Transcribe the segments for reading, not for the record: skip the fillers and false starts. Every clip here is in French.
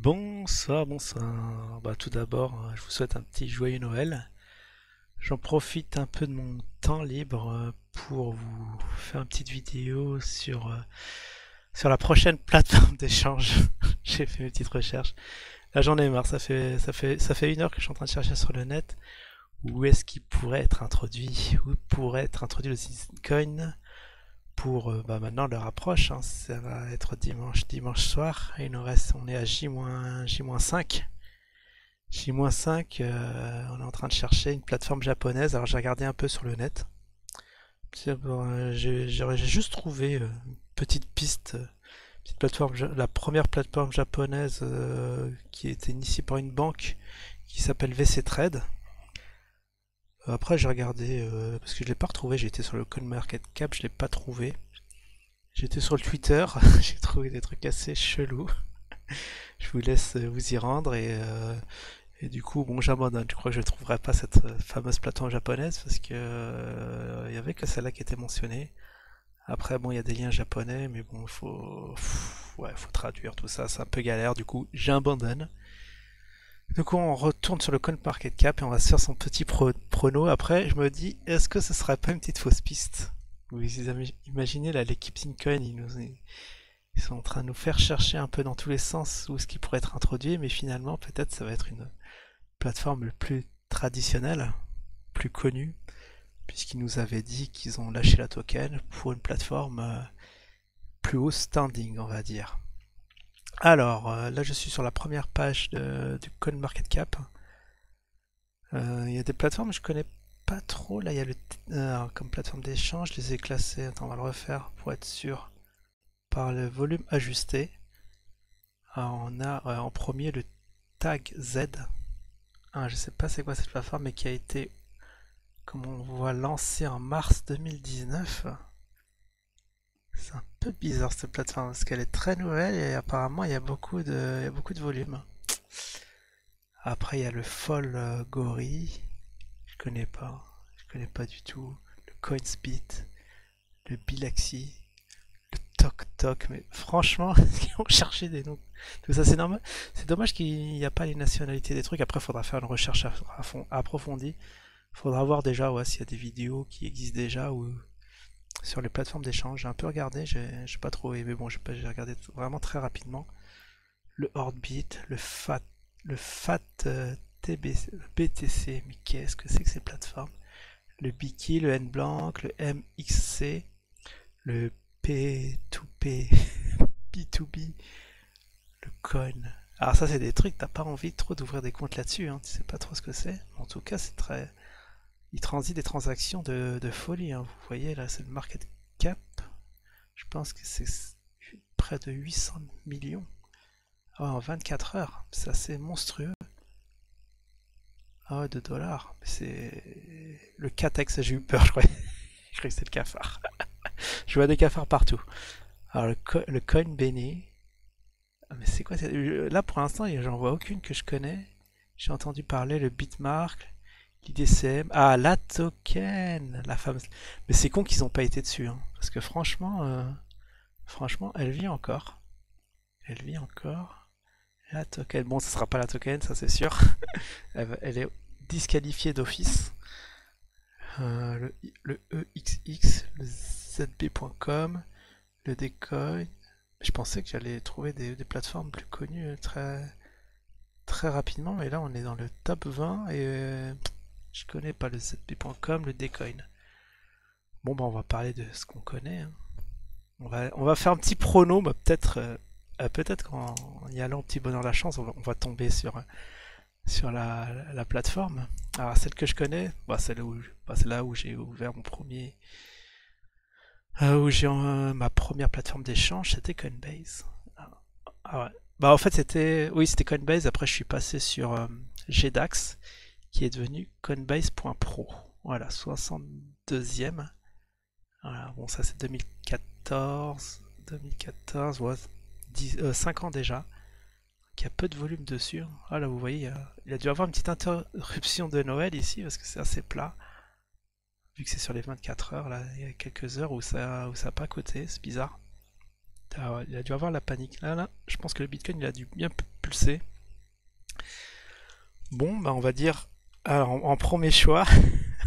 Bonsoir, bonsoir. Bah, tout d'abord, je vous souhaite un petit joyeux Noël. J'en profite un peu de mon temps libre pour vous faire une petite vidéo sur la prochaine plateforme d'échange. J'ai fait une petite recherche. Là, j'en ai marre. Ça fait 1 heure que je suis en train de chercher sur le net où est-ce qu'il pourrait être introduit, où pourrait être introduit le Bitcoin pour bah, maintenant l'heure approche, hein. Ça va être dimanche soir et il nous reste, on est à J-5. J-5, on est en train de chercher une plateforme japonaise. Alors j'ai regardé un peu sur le net. J'ai juste trouvé une petite piste, petite plateforme, la première plateforme japonaise qui a été initiée par une banque qui s'appelle VC Trade. Après j'ai regardé parce que je l'ai pas retrouvé. J'ai été sur le CoinMarketCap, je l'ai pas trouvé. J'étais sur le Twitter, j'ai trouvé des trucs assez chelous. Je vous laisse vous y rendre et du coup, bon, j'abandonne. Je crois que je ne trouverai pas cette fameuse plateforme japonaise parce que il y avait que celle-là qui était mentionnée. Après, bon, il y a des liens japonais, mais bon, ouais, faut traduire tout ça. C'est un peu galère. Du coup, j'abandonne. Du coup, on retourne sur le CoinMarketCap et on va se faire son petit prono. Après, je me dis, est-ce que ce serait pas une petite fausse piste? Vous imaginez là, l'équipe Zincoin, ils sont en train de nous faire chercher un peu dans tous les sens où ce qui pourrait être introduit, mais finalement, peut-être ça va être une plateforme plus traditionnelle, plus connue, puisqu'ils nous avaient dit qu'ils ont lâché la token pour une plateforme plus haut standing, on va dire. Alors, là je suis sur la première page du CoinMarketCap. Il y a des plateformes que je connais pas trop. Là, il y a comme plateforme d'échange, je les ai classées. Attends, on va le refaire pour être sûr. Par le volume ajusté. Alors, on a en premier le tag Z. Je sais pas c'est quoi cette plateforme, mais qui a été, comme on voit, lancée en mars 2019. C'est un peu bizarre cette plateforme parce qu'elle est très nouvelle et apparemment il y a beaucoup de volume. Après il y a le Fall Gory, je connais pas du tout. Le CoinSpeed, le Bilaxi, le Tok Tok, mais franchement, ils ont cherché des noms. Tout ça c'est normal. C'est dommage qu'il n'y a pas les nationalités des trucs. Après il faudra faire une recherche à fond, approfondie. Il faudra voir déjà ouais, s'il y a des vidéos qui existent déjà ou sur les plateformes d'échange. J'ai un peu regardé, j'ai pas trouvé, mais bon, j'ai regardé vraiment très rapidement. Le Heartbeat, le FAT BTC, mais qu'est-ce que c'est que ces plateformes? Le Biki, le N-Blanc, le MXC, le P2P, B2B, le Coin. Alors ça c'est des trucs, t'as pas envie trop d'ouvrir des comptes là-dessus, hein. Tu sais pas trop ce que c'est. En tout cas c'est très... Il transite des transactions de folie, hein. Vous voyez là c'est le market cap. Je pense que c'est près de 800 millions. En 24 heures, c'est assez monstrueux. Ah ouais, de dollars. C'est le Catex, j'ai eu peur, je croyais. Je croyais que c'était le cafard. Je vois des cafards partout. Alors le Coinbene. Mais c'est quoi là pour l'instant, j'en vois aucune que je connais. J'ai entendu parler le Bitmark, l'IDCM. Ah, la token, la fameuse. Mais c'est con qu'ils n'ont pas été dessus, hein. Parce que franchement, elle vit encore. Elle vit encore. La token. Bon, ce sera pas la token, ça c'est sûr. Elle est disqualifiée d'office. Le EXX, le ZB.com, le Decoin. Je pensais que j'allais trouver des plateformes plus connues très rapidement, mais là on est dans le top 20 et je connais pas le ZB.com, le Decoin. Bon, bah on va parler de ce qu'on connaît, hein. On va faire un petit prono, bah, peut-être qu'en y allant au petit bonheur la chance, on va tomber sur la plateforme. Alors celle que je connais, bah, c'est là où j'ai ouvert mon premier, où j'ai ma première plateforme d'échange, c'était Coinbase. Ah ouais. Bah en fait c'était Coinbase. Après je suis passé sur GDAX qui est devenu Coinbase.pro. Voilà, 62e. Voilà, bon ça c'est 2014, ouais, 5 ans déjà. Il y a peu de volume dessus. Ah là vous voyez, il a dû avoir une petite interruption de Noël ici parce que c'est assez plat. Vu que c'est sur les 24 heures, là, il y a quelques heures où ça a pas coté, c'est bizarre. Il a dû avoir la panique. Là, je pense que le Bitcoin il a dû bien le sais. Bon, bah on va dire, alors en premier choix,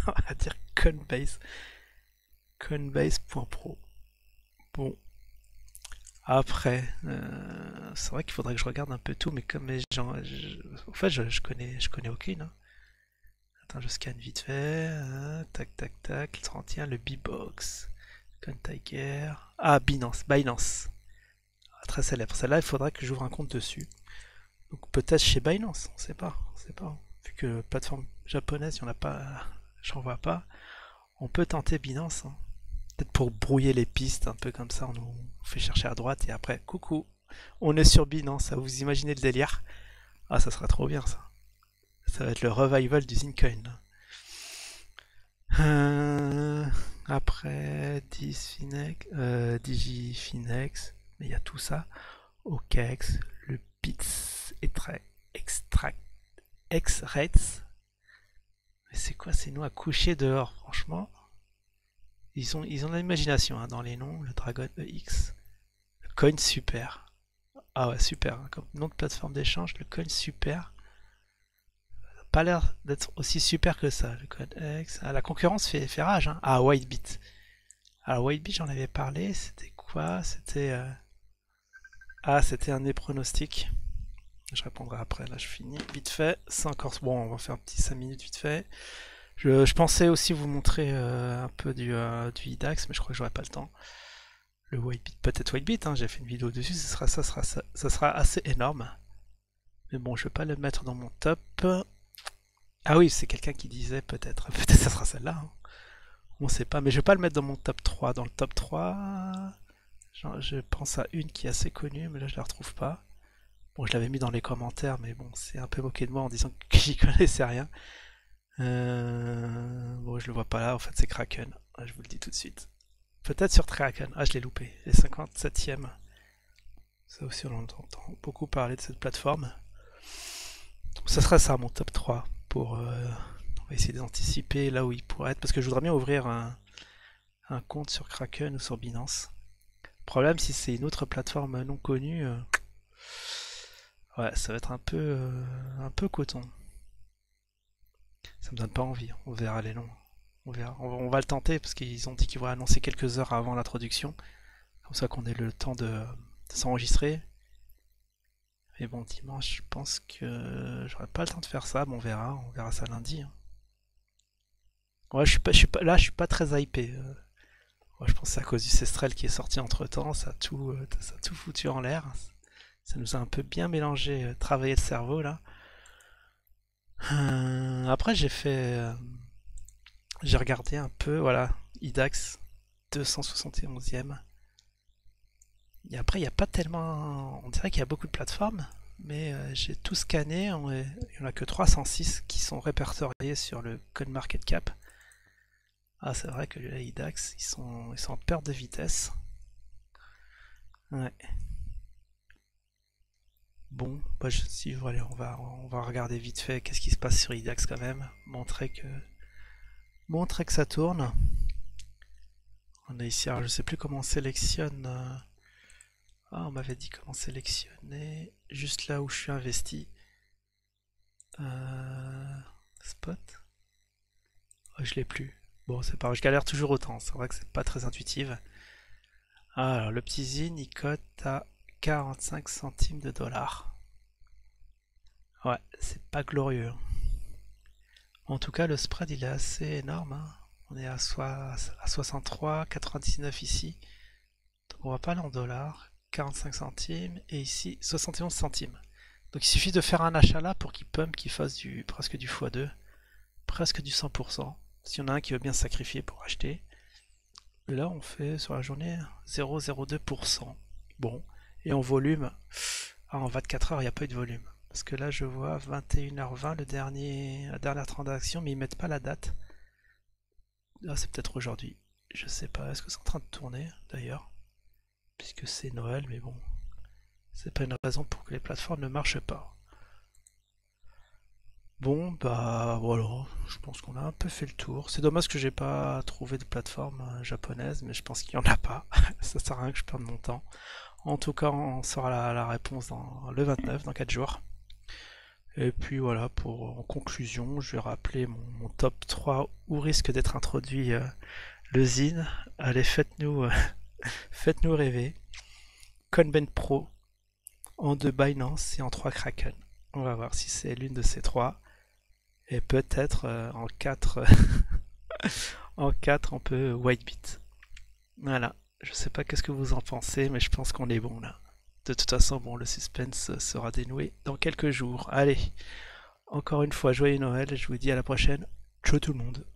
on va dire Coinbase. Coinbase.pro. Bon, après, c'est vrai qu'il faudrait que je regarde un peu tout, mais comme les gens, en fait, je connais aucune, hein. Attends, je scanne vite fait. Tac, tac, tac. Le 31, le B-Box. Contiger. Ah, Binance. Ah, très célèbre. Celle-là, il faudrait que j'ouvre un compte dessus. Donc peut-être chez Binance, on sait pas. On sait pas. Vu que plateforme japonaise, il n'y en a pas, j'en vois pas. On peut tenter Binance, hein. Peut-être pour brouiller les pistes, un peu comme ça, on nous fait chercher à droite et après, coucou, on est sur Binance. Ça, vous imaginez le délire? Ah, ça sera trop bien ça. Ça va être le revival du Zincoin. Euh, Après, Digifinex, mais il y a tout ça. OKEx, le Bits Extract, X-Rates. Mais c'est quoi ces noms à coucher dehors, franchement? Ils ont de l'imagination, hein, dans les noms. Le Dragon EX, le Coin Super. Ah ouais, super, hein, comme nom de plateforme d'échange, le Coin Super. Pas l'air d'être aussi super que ça. Le Code X. Ah, la concurrence fait rage, hein. Ah, Whitebit. Alors, Whitebit, j'en avais parlé. C'était quoi? C'était un des pronostics. Je répondrai après. Là, je finis. Vite fait. C'est encore. Bon, on va faire un petit 5 minutes vite fait. Je pensais aussi vous montrer un peu du IDAX, mais je crois que j'aurai pas le temps. Le Whitebit, peut-être Whitebit, hein, j'ai fait une vidéo dessus. Ça sera assez énorme. Mais bon, je vais pas le mettre dans mon top. Ah oui, c'est quelqu'un qui disait peut-être. Peut-être ça sera celle-là, hein. On sait pas, mais je vais pas le mettre dans mon top 3. Dans le top 3, je pense à une qui est assez connue, mais là je la retrouve pas. Bon, je l'avais mis dans les commentaires, mais bon, c'est un peu moqué de moi en disant que j'y connaissais rien. Bon, je le vois pas là, en fait c'est Kraken. Je vous le dis tout de suite. Peut-être sur Kraken. Ah, je l'ai loupé. Les 57e. Ça aussi, on entend beaucoup parler de cette plateforme. Donc, ça sera ça, mon top 3. On va essayer d'anticiper là où il pourrait être. Parce que je voudrais bien ouvrir un compte sur Kraken ou sur Binance. Le problème, si c'est une autre plateforme non connue, ouais, ça va être un peu coton. Ça me donne pas envie. On verra les noms. On verra. On va le tenter parce qu'ils ont dit qu'ils vont annoncer quelques heures avant l'introduction. Comme ça qu'on ait le temps de s'enregistrer. Mais bon, dimanche, je pense que j'aurai pas le temps de faire ça. Bon, on verra ça lundi, hein. Ouais, je suis pas très hypé. Ouais, je pense que c'est à cause du Cestrel qui est sorti entre temps. Ça a tout foutu en l'air. Ça nous a un peu bien mélangé, travaillé le cerveau là. Après, j'ai regardé un peu, voilà, IDAX 271e. Et après, il n'y a pas tellement. On dirait qu'il y a beaucoup de plateformes, mais j'ai tout scanné. Il n'y en a que 306 qui sont répertoriés sur le CoinMarketCap. Ah, c'est vrai que les IDAX, ils sont en perte de vitesse. Ouais. Bon, bah si, voilà, on va regarder vite fait qu'est-ce qui se passe sur IDAX quand même. Montrer que ça tourne. On a ici, alors je sais plus comment on sélectionne. Ah, on m'avait dit comment sélectionner. Juste là où je suis investi. Euh, Spot. Oh, je l'ai plus. Bon, c'est pas grave, je galère toujours autant. C'est vrai que c'est pas très intuitif. Ah, alors le petit Zine, il cote à 45 centimes de dollars. Ouais, c'est pas glorieux. En tout cas, le spread, il est assez énorme, hein. On est à 63,99 ici. Donc on va pas aller en dollars. 45 centimes. Et ici, 71 centimes. Donc il suffit de faire un achat là pour qu'il pump, qu'il fasse presque du x2. Presque du 100%. S'il y en a un qui veut bien se sacrifier pour acheter. Et là, on fait sur la journée 0,02%. Bon. Et en volume, en 24 heures, il n'y a pas eu de volume. Parce que là, je vois 21h20, la dernière transaction, mais ils mettent pas la date. Là, c'est peut-être aujourd'hui. Je sais pas. Est-ce que c'est en train de tourner, d'ailleurs? Puisque c'est Noël, mais bon. C'est pas une raison pour que les plateformes ne marchent pas. Bon, bah voilà, je pense qu'on a un peu fait le tour. C'est dommage que j'ai pas trouvé de plateforme japonaise, mais je pense qu'il y en a pas. Ça sert à rien que je perde mon temps. En tout cas, on saura la réponse dans le 29, dans 4 jours. Et puis voilà, en conclusion, je vais rappeler mon top 3 où risque d'être introduit le ZIN. Allez, faites-nous rêver. Coinbase Pro en 2 Binance et en 3 Kraken. On va voir si c'est l'une de ces trois. Et peut-être en 4 en 4 on peut Whitebit. Voilà. Je sais pas qu'est-ce que vous en pensez, mais je pense qu'on est bon là. De toute façon, bon, le suspense sera dénoué dans quelques jours. Allez, encore une fois, joyeux Noël, je vous dis à la prochaine. Ciao tout le monde.